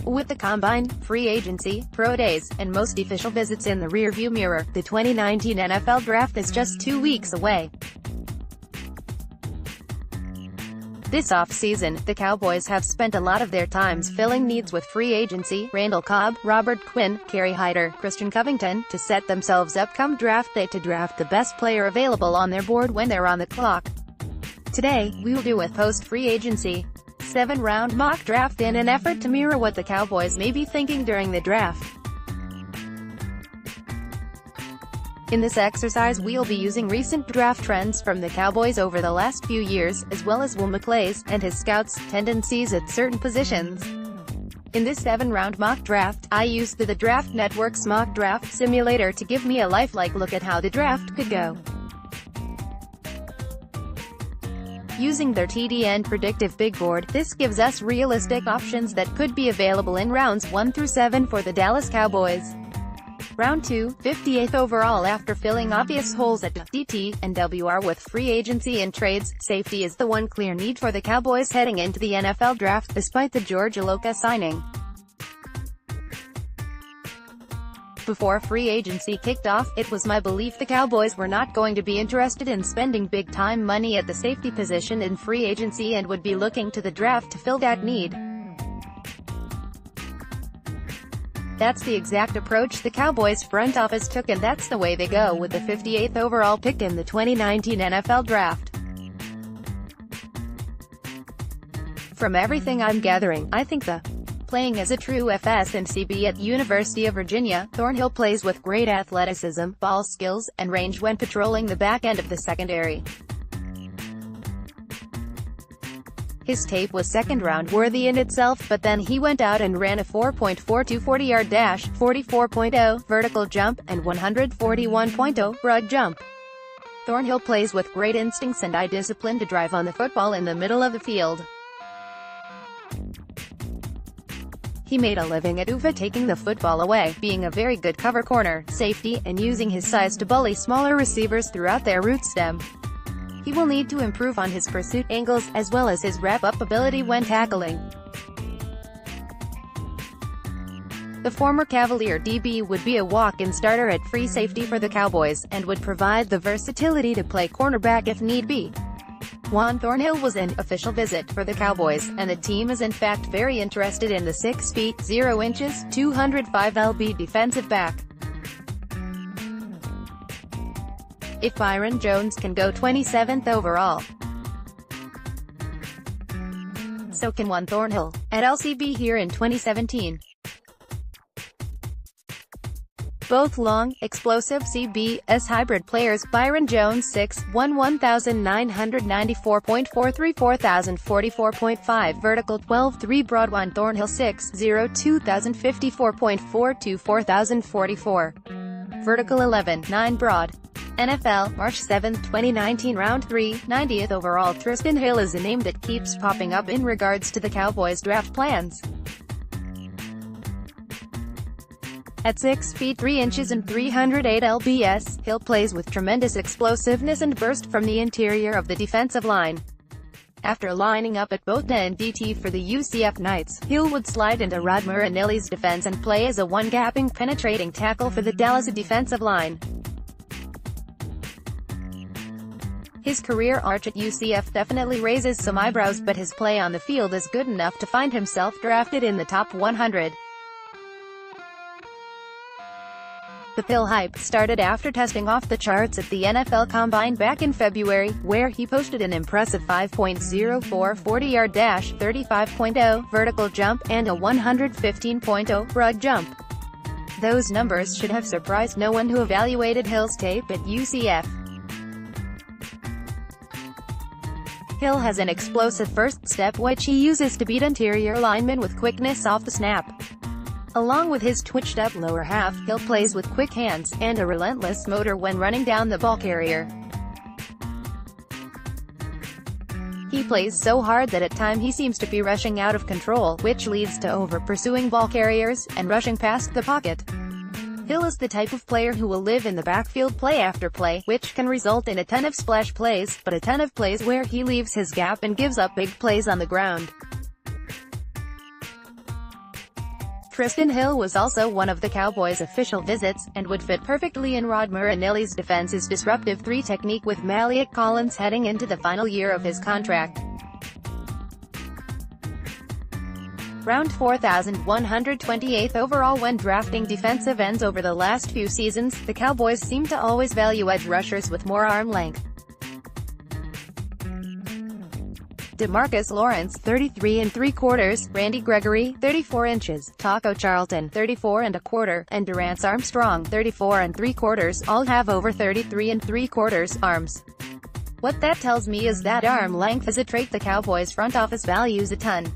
With the combine, free agency, pro days, and most official visits in the rearview mirror, the 2019 NFL Draft is just 2 weeks away. This offseason, the Cowboys have spent a lot of their times filling needs with free agency, Randall Cobb, Robert Quinn, Kerry Hyder, Covington, to set themselves up come draft day to draft the best player available on their board when they're on the clock. Today, we will do a post-free agency 7-round mock draft in an effort to mirror what the Cowboys may be thinking during the draft. In this exercise we'll be using recent draft trends from the Cowboys over the last few years, as well as Will McClay's and his scouts' tendencies at certain positions. In this 7-round mock draft, I used the Draft Network's mock draft simulator to give me a lifelike look at how the draft could go. Using their TDN predictive big board, this gives us realistic options that could be available in rounds 1 through 7 for the Dallas Cowboys. Round 2, 58th overall. After filling obvious holes at DT and WR with free agency and trades, safety is the one clear need for the Cowboys heading into the NFL Draft, despite the George Iloka signing. Before free agency kicked off, it was my belief the Cowboys were not going to be interested in spending big-time money at the safety position in free agency and would be looking to the draft to fill that need. That's the exact approach the Cowboys front office took, and that's the way they go with the 58th overall pick in the 2019 NFL Draft. From everything I'm gathering, I think playing as a true FS and CB at University of Virginia, Thornhill plays with great athleticism, ball skills, and range when patrolling the back end of the secondary. His tape was second-round worthy in itself, but then he went out and ran a 4.42 40-yard dash, 44.0 vertical jump, and 141.0 broad jump. Thornhill plays with great instincts and eye discipline to drive on the football in the middle of the field. He made a living at UVA taking the football away, being a very good cover corner, safety, and using his size to bully smaller receivers throughout their route stem. He will need to improve on his pursuit angles, as well as his wrap-up ability when tackling. The former Cavalier DB would be a walk-in starter at free safety for the Cowboys, and would provide the versatility to play cornerback if need be. Juan Thornhill was an official visit for the Cowboys, and the team is in fact very interested in the 6 feet 0 inches, 205 lb defensive back. If Byron Jones can go 27th overall, so can Juan Thornhill. At LCB here in 2017. Both long, explosive CBS hybrid players, Byron Jones 6'1", 1994.43, 4044.5, vertical 12'3", broad. Juan Thornhill 6'0", 2054.42, 4044, vertical 11'9", broad. NFL, March 7, 2019. Round 3, 90th overall. Tristan Hill is a name that keeps popping up in regards to the Cowboys' draft plans. At 6 feet 3 inches and 308 lbs, Hill plays with tremendous explosiveness and burst from the interior of the defensive line. After lining up at both end and DT for the UCF Knights, Hill would slide into Rod Marinelli's defense and play as a one-gapping penetrating tackle for the Dallas defensive line. His career arc at UCF definitely raises some eyebrows, but his play on the field is good enough to find himself drafted in the top 100. The Hill hype started after testing off the charts at the NFL Combine back in February, where he posted an impressive 5.04 40-yard dash, 35.0 vertical jump, and a 115.0 broad jump. Those numbers should have surprised no one who evaluated Hill's tape at UCF. Hill has an explosive first step which he uses to beat interior linemen with quickness off the snap. Along with his twitched-up lower half, Hill plays with quick hands, and a relentless motor when running down the ball carrier. He plays so hard that at times he seems to be rushing out of control, which leads to over-pursuing ball carriers, and rushing past the pocket. Hill is the type of player who will live in the backfield play after play, which can result in a ton of splash plays, but a ton of plays where he leaves his gap and gives up big plays on the ground. Tristan Hill was also one of the Cowboys' official visits, and would fit perfectly in Rod Marinelli's defense's disruptive 3 technique with Maliek Collins heading into the final year of his contract. Round 4,128th overall. When drafting defensive ends over the last few seasons, the Cowboys seem to always value edge rushers with more arm length. DeMarcus Lawrence, 33 3/4, Randy Gregory, 34 inches, Taco Charlton, 34 1/4, and Durance Armstrong, 34 3/4, all have over 33 3/4 arms. What that tells me is that arm length is a trait the Cowboys front office values a ton.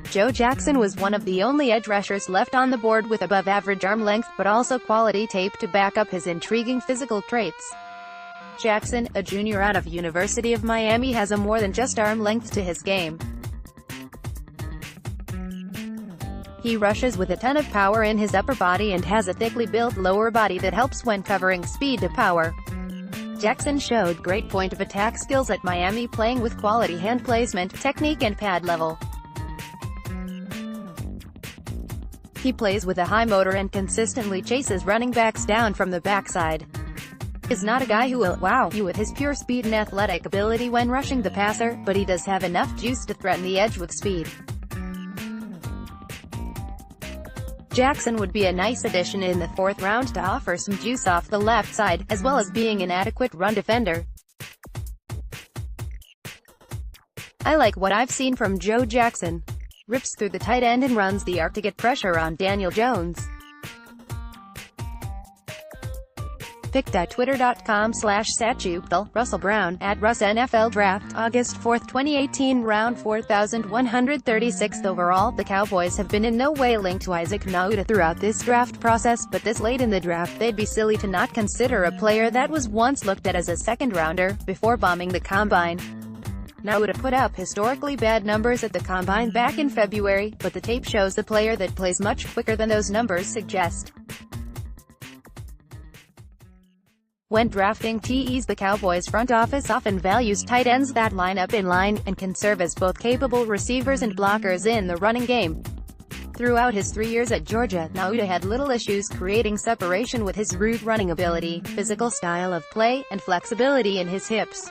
Joe Jackson was one of the only edge rushers left on the board with above-average arm length, but also quality tape to back up his intriguing physical traits. Jackson, a junior out of University of Miami, has a more than just arm length to his game. He rushes with a ton of power in his upper body and has a thickly built lower body that helps when covering speed to power. Jackson showed great point of attack skills at Miami, playing with quality hand placement, technique and pad level. He plays with a high motor and consistently chases running backs down from the backside. He's not a guy who will wow you with his pure speed and athletic ability when rushing the passer, but he does have enough juice to threaten the edge with speed. Jackson would be a nice addition in the 4th round to offer some juice off the left side, as well as being an adequate run defender. I like what I've seen from Joe Jackson. Rips through the tight end and runs the arc to get pressure on Daniel Jones. Picked at twitter.com/satchuptal, Russell Brown, at RussNFLDraft, August 4, 2018. Round 4,136th overall. The Cowboys have been in no way linked to Isaac Nauta throughout this draft process, but this late in the draft they'd be silly to not consider a player that was once looked at as a second-rounder, before bombing the Combine. Nauta put up historically bad numbers at the Combine back in February, but the tape shows the player that plays much quicker than those numbers suggest. When drafting TEs, the Cowboys front office often values tight ends that line up in line, and can serve as both capable receivers and blockers in the running game. Throughout his 3 years at Georgia, Nauta had little issues creating separation with his route running ability, physical style of play, and flexibility in his hips.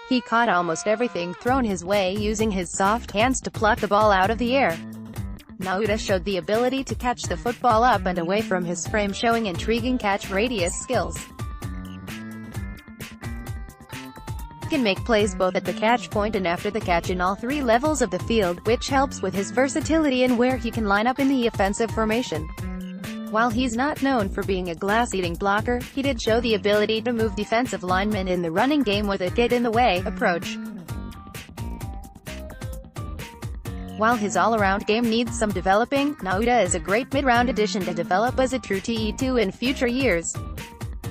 He caught almost everything thrown his way using his soft hands to pluck the ball out of the air. Nauta showed the ability to catch the football up and away from his frame, showing intriguing catch radius skills. He can make plays both at the catch point and after the catch in all 3 levels of the field, which helps with his versatility and where he can line up in the offensive formation. While he's not known for being a glass-eating blocker, he did show the ability to move defensive linemen in the running game with a get-in-the-way approach. While his all-around game needs some developing, Nauta is a great mid-round addition to develop as a true TE2 in future years.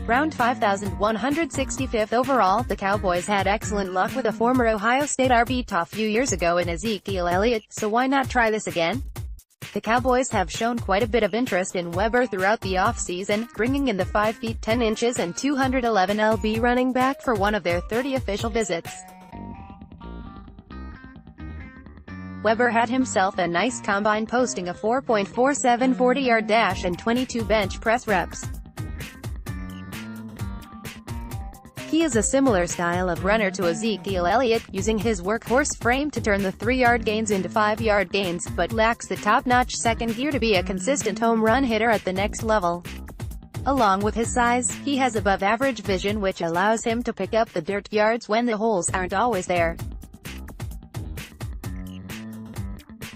Round 5,165th overall. The Cowboys had excellent luck with a former Ohio State RB a few years ago in Ezekiel Elliott, so why not try this again? The Cowboys have shown quite a bit of interest in Weber throughout the offseason, bringing in the 5 feet 10 inches and 211 lb running back for one of their 30 official visits. Weber had himself a nice combine, posting a 4.47 40-yard dash and 22 bench press reps. He is a similar style of runner to Ezekiel Elliott, using his workhorse frame to turn the 3-yard gains into 5-yard gains, but lacks the top-notch second gear to be a consistent home run hitter at the next level. Along with his size, he has above-average vision, which allows him to pick up the dirt yards when the holes aren't always there.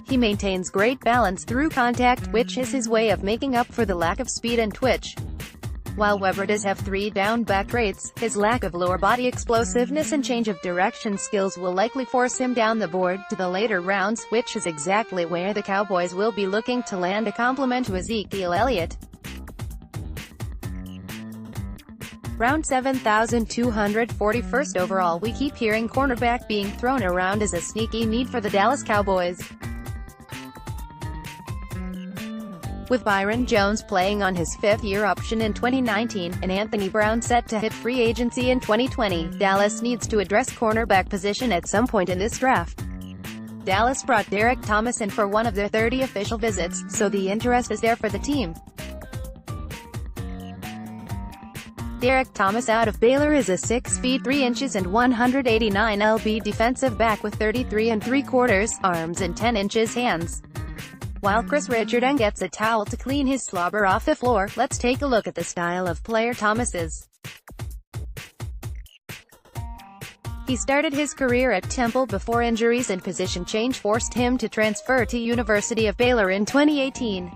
He maintains great balance through contact, which is his way of making up for the lack of speed and twitch. While Weber does have 3 down back traits, his lack of lower body explosiveness and change of direction skills will likely force him down the board to the later rounds, which is exactly where the Cowboys will be looking to land a complement to Ezekiel Elliott. Round 7,241st overall. We keep hearing cornerback being thrown around as a sneaky need for the Dallas Cowboys. With Byron Jones playing on his fifth-year option in 2019, and Anthony Brown set to hit free agency in 2020, Dallas needs to address cornerback position at some point in this draft. Dallas brought Derek Thomas in for one of their 30 official visits, so the interest is there for the team. Derek Thomas out of Baylor is a 6 feet 3 inches and 189 lb defensive back with 33 3/4 arms and 10 inches hands. While Chris Richardson gets a towel to clean his slobber off the floor, let's take a look at the style of player Thomas is. He started his career at Temple before injuries and position change forced him to transfer to University of Baylor in 2018.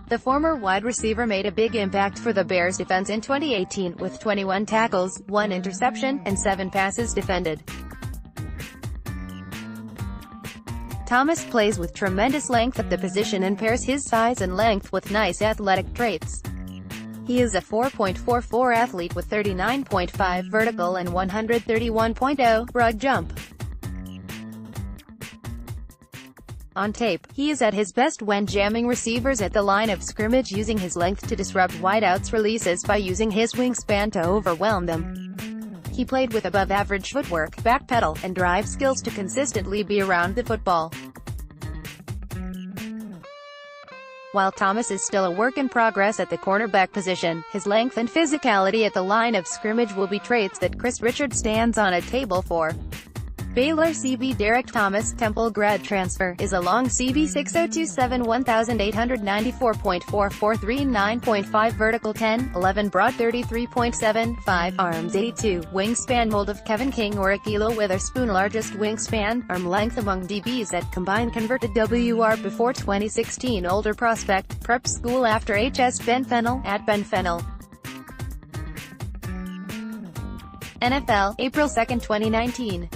The former wide receiver made a big impact for the Bears defense in 2018, with 21 tackles, 1 interception, and 7 passes defended. Thomas plays with tremendous length at the position and pairs his size and length with nice athletic traits. He is a 4.44 athlete with 39.5 vertical and 131.0 broad jump. On tape, he is at his best when jamming receivers at the line of scrimmage, using his length to disrupt wideouts releases by using his wingspan to overwhelm them. He played with above-average footwork, backpedal, and drive skills to consistently be around the football. While Thomas is still a work in progress at the cornerback position, his length and physicality at the line of scrimmage will be traits that Chris Richardson stands on a table for. Baylor CB Derek Thomas, Temple grad transfer, is a long CB 6'0", 1894.4439.5 vertical 10'11", broad 33.75, arms 82, wingspan mold of Kevin King or Akilo Witherspoon, largest wingspan, arm length among DBs at combined converted WR before 2016, older prospect, prep school after HS Ben Fennell, at Ben Fennell. NFL, April 2, 2019.